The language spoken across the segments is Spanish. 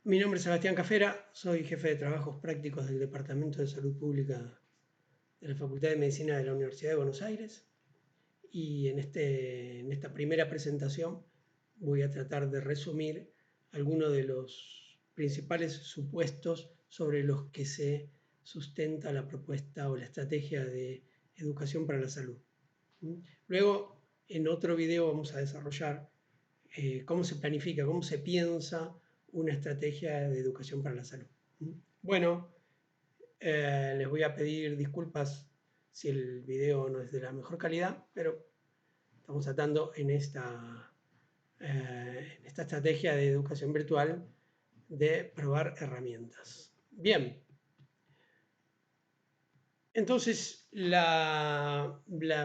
Mi nombre es Sebastián Cafera, soy jefe de trabajos prácticos del Departamento de Salud Pública de la Facultad de Medicina de la Universidad de Buenos Aires y en esta primera presentación voy a tratar de resumir algunos de los principales supuestos sobre los que se sustenta la propuesta o la estrategia de educación para la salud. Luego, en otro video vamos a desarrollar cómo se planifica, cómo se piensa una estrategia de educación para la salud. Bueno, les voy a pedir disculpas si el video no es de la mejor calidad, pero estamos tratando en esta estrategia de educación virtual de probar herramientas. Bien, entonces la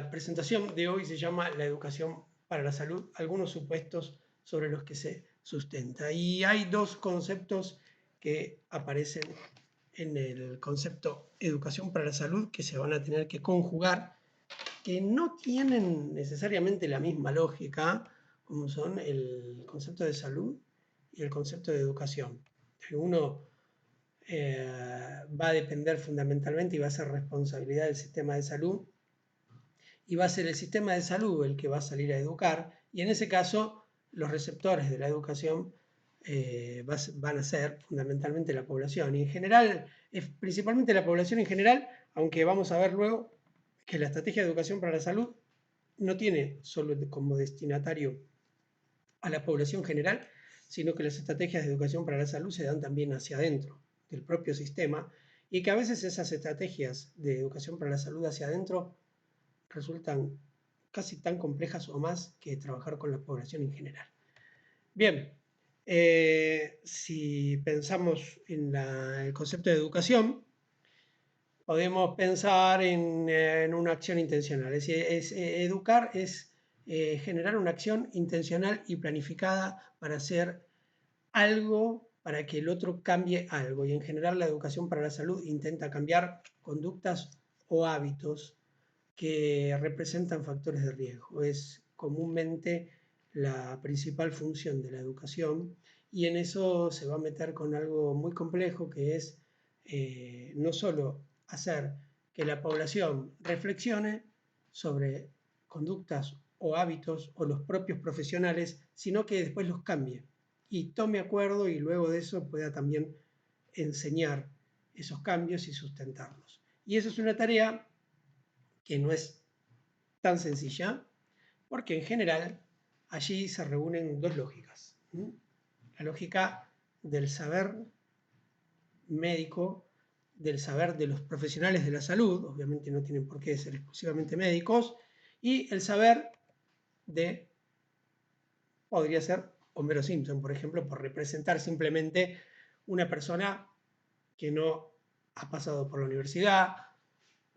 presentación de hoy se llama La educación para la salud, algunos supuestos sobre los que se sustenta. Y hay dos conceptos que aparecen en el concepto educación para la salud que se van a tener que conjugar, que no tienen necesariamente la misma lógica, como son el concepto de salud y el concepto de educación. Uno va a depender fundamentalmente y va a ser responsabilidad del sistema de salud, y va a ser el sistema de salud el que va a salir a educar, y en ese caso los receptores de la educación van a ser fundamentalmente la población, y en general, es principalmente la población en general, aunque vamos a ver luego que la estrategia de educación para la salud no tiene solo como destinatario a la población general, sino que las estrategias de educación para la salud se dan también hacia adentro del propio sistema, y que a veces esas estrategias de educación para la salud hacia adentro resultan casi tan complejas o más que trabajar con la población en general. Bien, si pensamos en el concepto de educación, podemos pensar en una acción intencional. Es decir, educar es generar una acción intencional y planificada para hacer algo para que el otro cambie algo. Y en general la educación para la salud intenta cambiar conductas o hábitos que representan factores de riesgo. Es comúnmente la principal función de la educación, y en eso se va a meter con algo muy complejo, que es no solo hacer que la población reflexione sobre conductas o hábitos o los propios profesionales, sino que después los cambie y tome acuerdo, y luego de eso pueda también enseñar esos cambios y sustentarlos. Y eso es una tarea que no es tan sencilla, porque en general allí se reúnen dos lógicas. La lógica del saber médico, del saber de los profesionales de la salud, obviamente no tienen por qué ser exclusivamente médicos, y el saber de, podría ser Homero Simpson, por ejemplo, por representar simplemente una persona que no ha pasado por la universidad,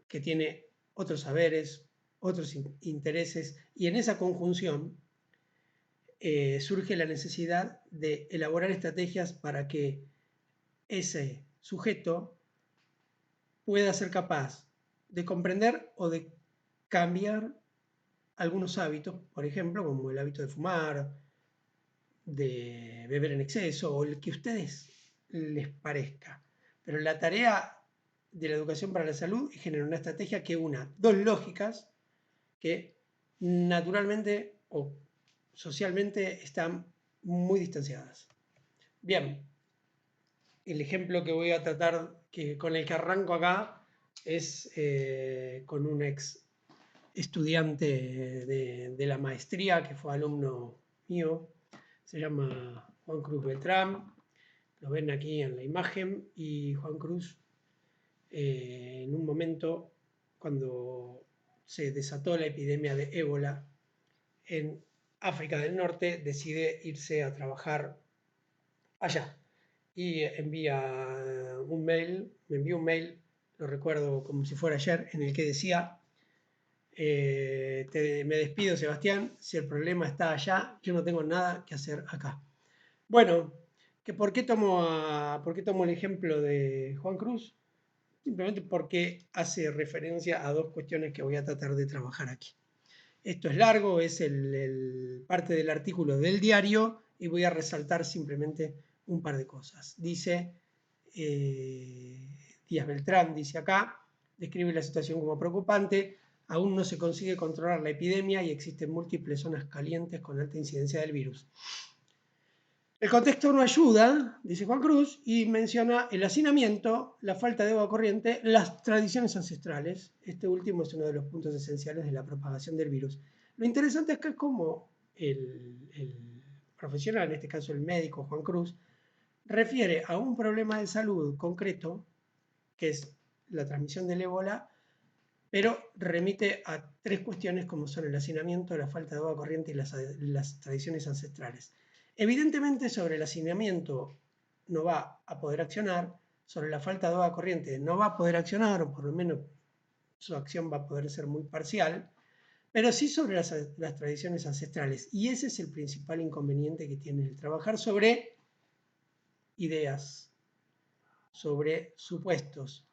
que tiene otros saberes, otros intereses, y en esa conjunción surge la necesidad de elaborar estrategias para que ese sujeto pueda ser capaz de comprender o de cambiar algunos hábitos, por ejemplo, como el hábito de fumar, de beber en exceso, o el que a ustedes les parezca. Pero la tarea de la educación para la salud es generar una estrategia que una dos lógicas que naturalmente o socialmente están muy distanciadas. Bien, el ejemplo que voy a tratar, con el que arranco acá, es con un ex estudiante de la maestría que fue alumno mío. Se llama Juan Cruz Beltrán, lo ven aquí en la imagen, y Juan Cruz en un momento, cuando se desató la epidemia de ébola en África del Norte, decide irse a trabajar allá y me envió un mail, lo recuerdo como si fuera ayer, en el que decía: me despido, Sebastián, si el problema está allá, yo no tengo nada que hacer acá. Bueno, ¿por qué tomo el ejemplo de Juan Cruz? Simplemente porque hace referencia a dos cuestiones que voy a tratar de trabajar aquí. Esto es largo, es parte del artículo del diario, y voy a resaltar simplemente un par de cosas. Dice Díaz Beltrán, dice acá, describe la situación como preocupante, aún no se consigue controlar la epidemia y existen múltiples zonas calientes con alta incidencia del virus. El contexto no ayuda, dice Juan Cruz, y menciona el hacinamiento, la falta de agua corriente, las tradiciones ancestrales. Este último es uno de los puntos esenciales de la propagación del virus. Lo interesante es que es como el profesional, en este caso el médico Juan Cruz, refiere a un problema de salud concreto, que es la transmisión del ébola, pero remite a tres cuestiones como son el hacinamiento, la falta de agua corriente y las tradiciones ancestrales. Evidentemente sobre el hacinamiento no va a poder accionar, sobre la falta de agua corriente no va a poder accionar, o por lo menos su acción va a poder ser muy parcial, pero sí sobre las tradiciones ancestrales. Y ese es el principal inconveniente que tiene el trabajar sobre ideas, sobre supuestos.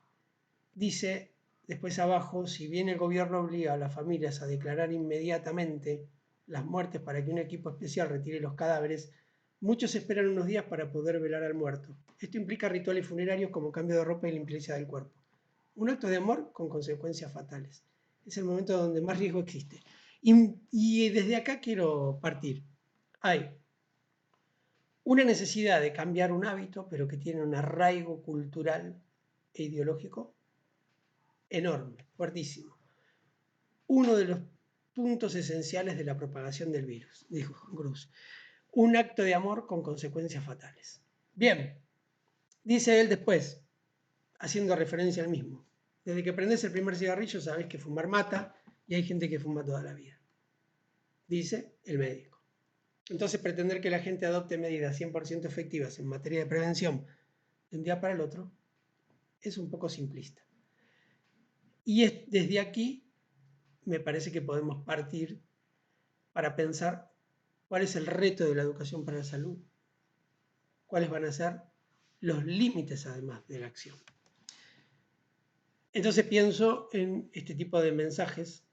Dice después abajo, si bien el gobierno obliga a las familias a declarar inmediatamente las muertes para que un equipo especial retire los cadáveres, muchos esperan unos días para poder velar al muerto. Esto implica rituales funerarios como cambio de ropa y limpieza del cuerpo. Un acto de amor con consecuencias fatales. Es el momento donde más riesgo existe. Y desde acá quiero partir. Hay una necesidad de cambiar un hábito, pero que tiene un arraigo cultural e ideológico enorme, fuertísimo. Uno de los puntos esenciales de la propagación del virus, dijo Cruz. Un acto de amor con consecuencias fatales. Bien, dice él después, haciendo referencia al mismo. Desde que prendes el primer cigarrillo sabes que fumar mata y hay gente que fuma toda la vida. Dice el médico. Entonces pretender que la gente adopte medidas 100% efectivas en materia de prevención de un día para el otro es un poco simplista. Y desde aquí me parece que podemos partir para pensar cuál es el reto de la educación para la salud, cuáles van a ser los límites además de la acción. Entonces pienso en este tipo de mensajes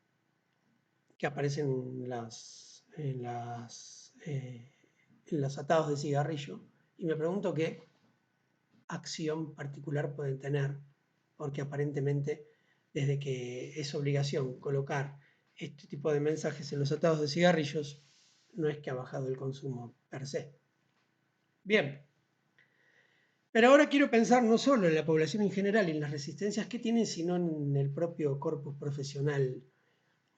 que aparecen en los atados de cigarrillo y me pregunto qué acción particular pueden tener, porque aparentemente desde que es obligación colocar este tipo de mensajes en los atados de cigarrillos, no es que ha bajado el consumo per se. Bien, pero ahora quiero pensar no solo en la población en general y en las resistencias que tienen, sino en el propio corpus profesional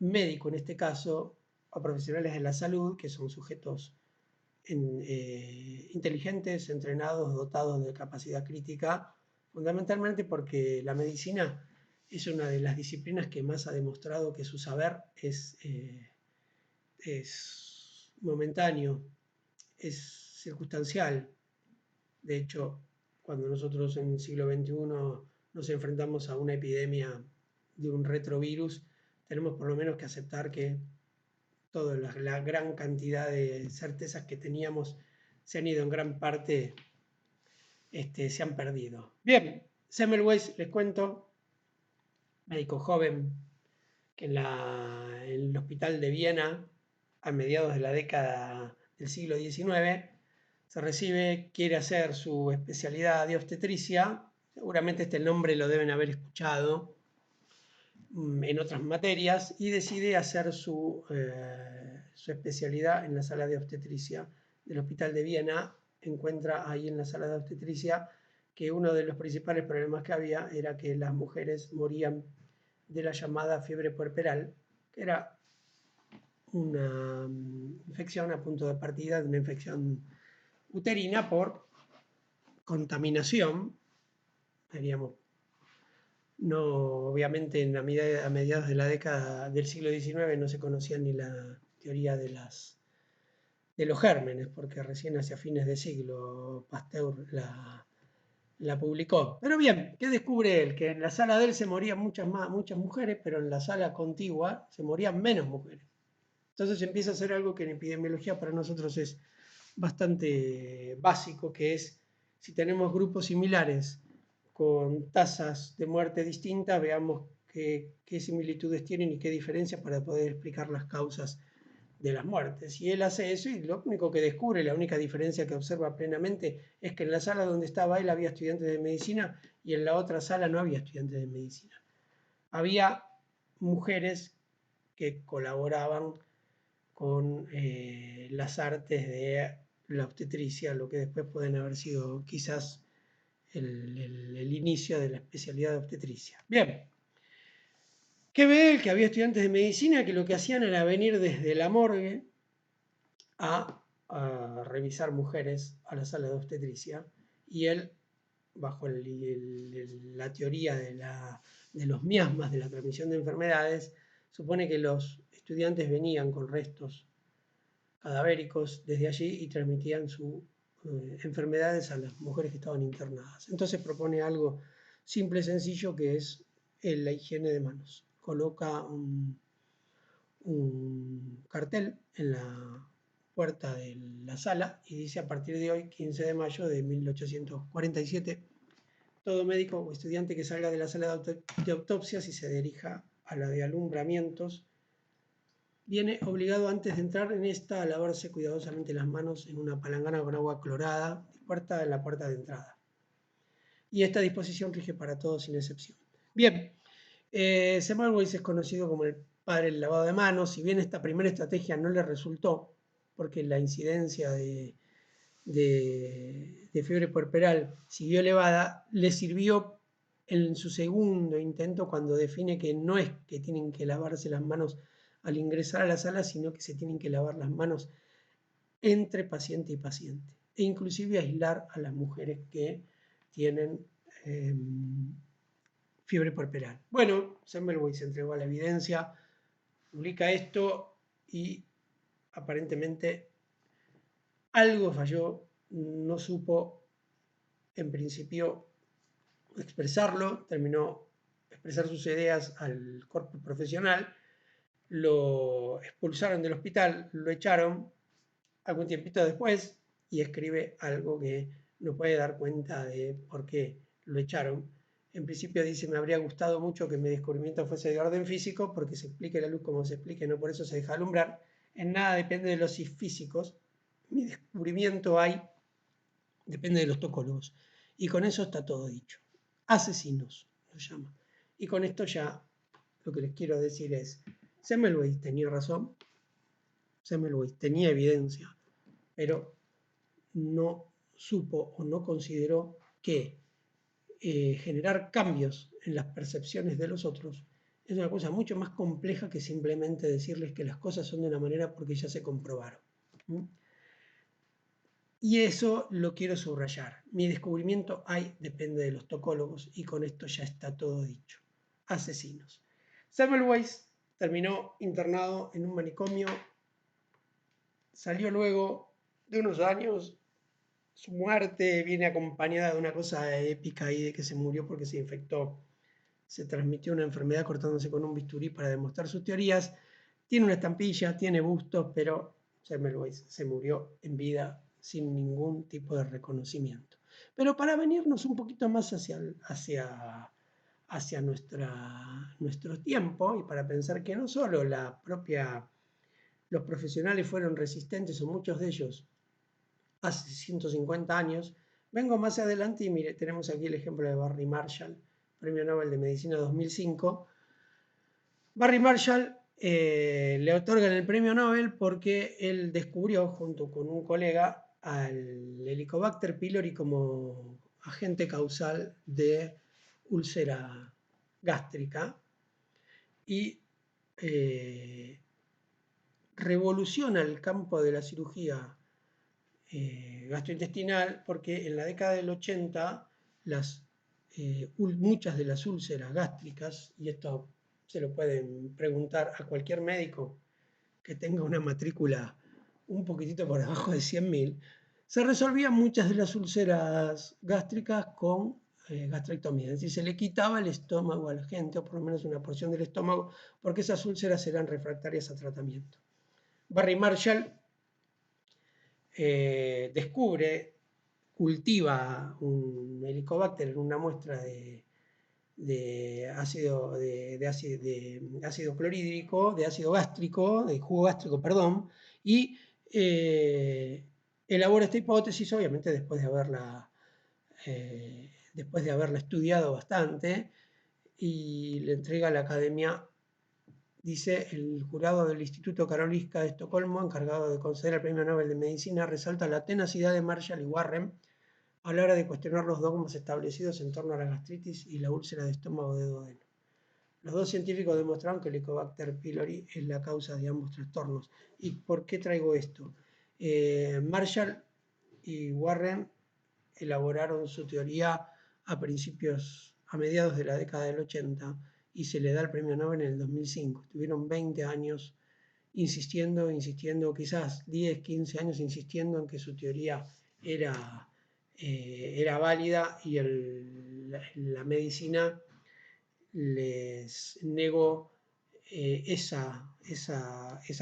médico, en este caso, o profesionales de la salud, que son sujetos inteligentes, entrenados, dotados de capacidad crítica, fundamentalmente porque la medicina es una de las disciplinas que más ha demostrado que su saber es momentáneo, es circunstancial. De hecho, cuando nosotros en el siglo XXI nos enfrentamos a una epidemia de un retrovirus, tenemos por lo menos que aceptar que toda la gran cantidad de certezas que teníamos se han ido en gran parte, se han perdido. Bien, Semmelweis, les cuento, médico joven, que en el hospital de Viena, a mediados de la década del siglo XIX, se recibe, quiere hacer su especialidad de obstetricia, seguramente este nombre lo deben haber escuchado en otras materias, y decide hacer su especialidad en la sala de obstetricia del Hospital de Viena. Encuentra ahí en la sala de obstetricia que uno de los principales problemas que había era que las mujeres morían de la llamada fiebre puerperal, que era una infección a punto de partida, de una infección uterina por contaminación, diríamos. No, obviamente a mediados de la década del siglo XIX no se conocía ni la teoría de los gérmenes, porque recién hacia fines de siglo Pasteur la publicó. Pero bien, ¿qué descubre él? Que en la sala de él se morían muchas mujeres, pero en la sala contigua se morían menos mujeres. Entonces empieza a hacer algo que en epidemiología para nosotros es bastante básico, que es si tenemos grupos similares con tasas de muerte distintas, veamos qué similitudes tienen y qué diferencias para poder explicar las causas de las muertes. Y él hace eso y lo único que descubre, la única diferencia que observa plenamente es que en la sala donde estaba él había estudiantes de medicina y en la otra sala no había estudiantes de medicina. Había mujeres que colaboraban con las artes de la obstetricia, lo que después pueden haber sido quizás el inicio de la especialidad de obstetricia. Bien, ¿qué ve él? Que había estudiantes de medicina que lo que hacían era venir desde la morgue a revisar mujeres a la sala de obstetricia y él, bajo la teoría de los miasmas de la transmisión de enfermedades, supone que los estudiantes venían con restos cadavéricos desde allí y transmitían sus enfermedades a las mujeres que estaban internadas. Entonces propone algo simple y sencillo que es la higiene de manos. Coloca un cartel en la puerta de la sala y dice: a partir de hoy, 15 de mayo de 1847, todo médico o estudiante que salga de la sala de autopsias y se dirija a la de alumbramientos viene obligado antes de entrar en esta a lavarse cuidadosamente las manos en una palangana con agua clorada dispuesta en la puerta de entrada. Y esta disposición rige para todos sin excepción. Bien, Semmelweis es conocido como el padre del lavado de manos. Si bien esta primera estrategia no le resultó, porque la incidencia de fiebre puerperal siguió elevada, le sirvió en su segundo intento cuando define que no es que tienen que lavarse las manos al ingresar a la sala, sino que se tienen que lavar las manos entre paciente y paciente, e inclusive aislar a las mujeres que tienen fiebre puerperal. Bueno, Semmelweis se entregó a la evidencia, publica esto y aparentemente algo falló, no supo en principio expresarlo, terminó expresar sus ideas al cuerpo profesional, lo expulsaron del hospital, lo echaron algún tiempito después y escribe algo que no puede dar cuenta de por qué lo echaron. En principio dice: me habría gustado mucho que mi descubrimiento fuese de orden físico porque se explique la luz como se explique, no por eso se deja alumbrar. En nada depende de los físicos. Mi descubrimiento depende de los tocólogos. Y con eso está todo dicho. Asesinos lo llama. Y con esto ya lo que les quiero decir es: Semmelweis tenía razón, Semmelweis tenía evidencia, pero no supo o no consideró que generar cambios en las percepciones de los otros es una cosa mucho más compleja que simplemente decirles que las cosas son de una manera porque ya se comprobaron. Y eso lo quiero subrayar. Mi descubrimiento depende de los tocólogos y con esto ya está todo dicho. Asesinos. Semmelweis terminó internado en un manicomio, salió luego de unos años. Su muerte viene acompañada de una cosa épica ahí de que se murió porque se infectó. Se transmitió una enfermedad cortándose con un bisturí para demostrar sus teorías. Tiene una estampilla, tiene bustos, pero Semmelweis se murió en vida sin ningún tipo de reconocimiento. Pero para venirnos un poquito más hacia nuestro tiempo y para pensar que no solo los profesionales fueron resistentes, o muchos de ellos, hace 150 años, vengo más adelante y mire, tenemos aquí el ejemplo de Barry Marshall, Premio Nobel de Medicina 2005. Barry Marshall le otorgan el premio Nobel porque él descubrió, junto con un colega, al Helicobacter pylori como agente causal de úlcera gástrica y revoluciona el campo de la cirugía gastrointestinal porque en la década del 80 muchas de las úlceras gástricas, y esto se lo pueden preguntar a cualquier médico que tenga una matrícula un poquitito por debajo de 100.000, se resolvían muchas de las úlceras gástricas con gastrectomía, es decir, se le quitaba el estómago a la gente, o por lo menos una porción del estómago, porque esas úlceras eran refractarias a tratamiento. Barry Marshall cultiva un helicobacter en una muestra de ácido clorhídrico, de ácido gástrico, de jugo gástrico, perdón, y elabora esta hipótesis, obviamente después de haberla estudiado bastante, y le entrega a la academia, dice, el jurado del Instituto Karolinska de Estocolmo, encargado de conceder el Premio Nobel de Medicina, resalta la tenacidad de Marshall y Warren a la hora de cuestionar los dogmas establecidos en torno a la gastritis y la úlcera de estómago de duodeno. Los dos científicos demostraron que el Helicobacter pylori es la causa de ambos trastornos. ¿Y por qué traigo esto? Marshall y Warren elaboraron su teoría a mediados de la década del 80 y se le da el premio Nobel en el 2005. Tuvieron 20 años insistiendo, quizás 10, 15 años insistiendo en que su teoría era válida y la medicina les negó esa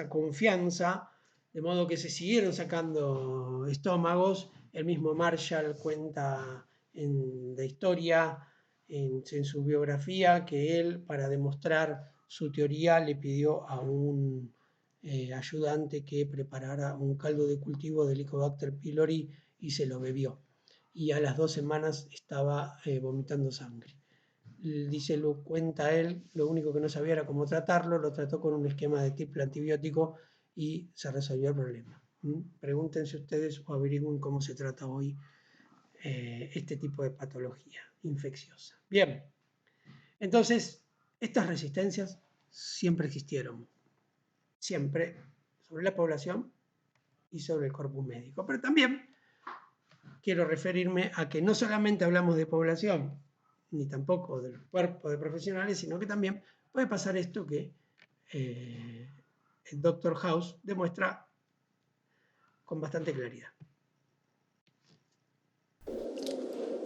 confianza, de modo que se siguieron sacando estómagos. El mismo Marshall cuenta de historia, en su biografía, que él, para demostrar su teoría, le pidió a un ayudante que preparara un caldo de cultivo de Helicobacter pylori y se lo bebió. Y a las 2 semanas estaba vomitando sangre. Dice, lo cuenta él, lo único que no sabía era cómo tratarlo, lo trató con un esquema de triple antibiótico y se resolvió el problema. Pregúntense ustedes o averigüen cómo se trata hoy este tipo de patología infecciosa. Bien, entonces, estas resistencias siempre existieron, siempre, sobre la población y sobre el corpus médico. Pero también quiero referirme a que no solamente hablamos de población, ni tampoco del cuerpo de profesionales, sino que también puede pasar esto que el Dr. House demuestra con bastante claridad.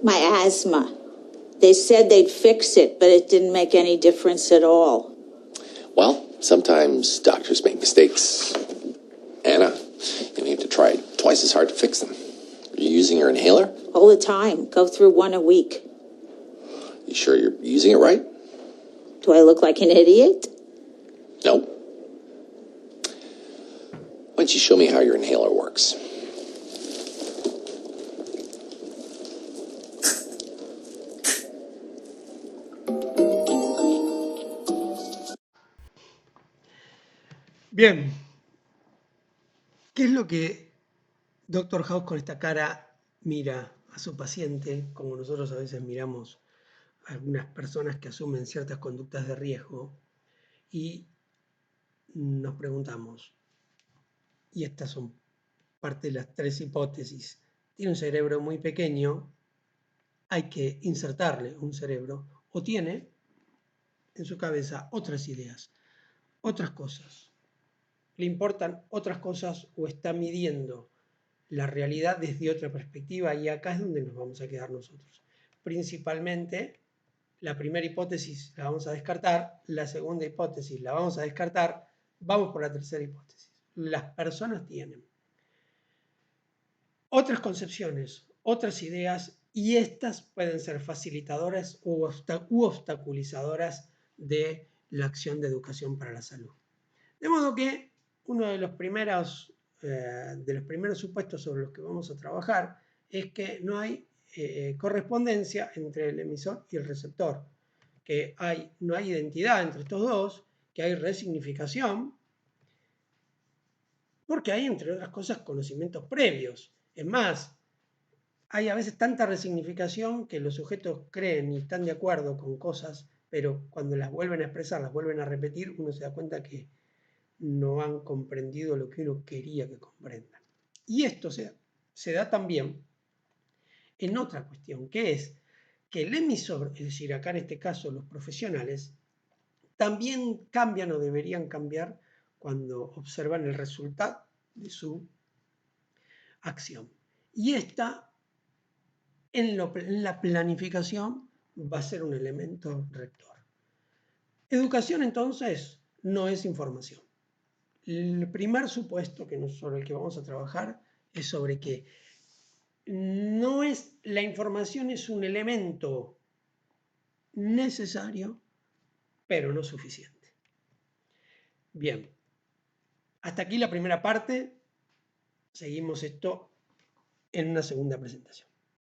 My asthma. They said they'd fix it, but it didn't make any difference at all. Well, sometimes doctors make mistakes. Anna, you have to try twice as hard to fix them. Are you using your inhaler? All the time. Go through one a week. You sure you're using it right? Do I look like an idiot? No. Why don't you show me how your inhaler works? Bien, ¿qué es lo que Dr. House con esta cara mira a su paciente, como nosotros a veces miramos a algunas personas que asumen ciertas conductas de riesgo? Y nos preguntamos, y estas son parte de las 3 hipótesis, tiene un cerebro muy pequeño, hay que insertarle un cerebro, o tiene en su cabeza otras ideas, otras cosas, le importan otras cosas o está midiendo la realidad desde otra perspectiva, y acá es donde nos vamos a quedar nosotros. Principalmente, la primera hipótesis la vamos a descartar, la segunda hipótesis la vamos a descartar, vamos por la tercera hipótesis. Las personas tienen otras concepciones, otras ideas, y estas pueden ser facilitadoras u obstaculizadoras de la acción de educación para la salud. De modo que uno de los primeros supuestos sobre los que vamos a trabajar es que no hay correspondencia entre el emisor y el receptor, que no hay identidad entre estos dos, que hay resignificación, porque hay, entre otras cosas, conocimientos previos. Es más, hay a veces tanta resignificación que los sujetos creen y están de acuerdo con cosas, pero cuando las vuelven a expresar, las vuelven a repetir, uno se da cuenta que no han comprendido lo que uno quería que comprendan. Y esto se da también en otra cuestión, que es que el emisor, es decir, acá en este caso los profesionales, también cambian o deberían cambiar cuando observan el resultado de su acción. Y esta, en la planificación, va a ser un elemento rector. Educación, entonces, no es información. El primer supuesto sobre el que vamos a trabajar es sobre que la información es un elemento necesario, pero no suficiente. Bien, hasta aquí la primera parte. Seguimos esto en una segunda presentación.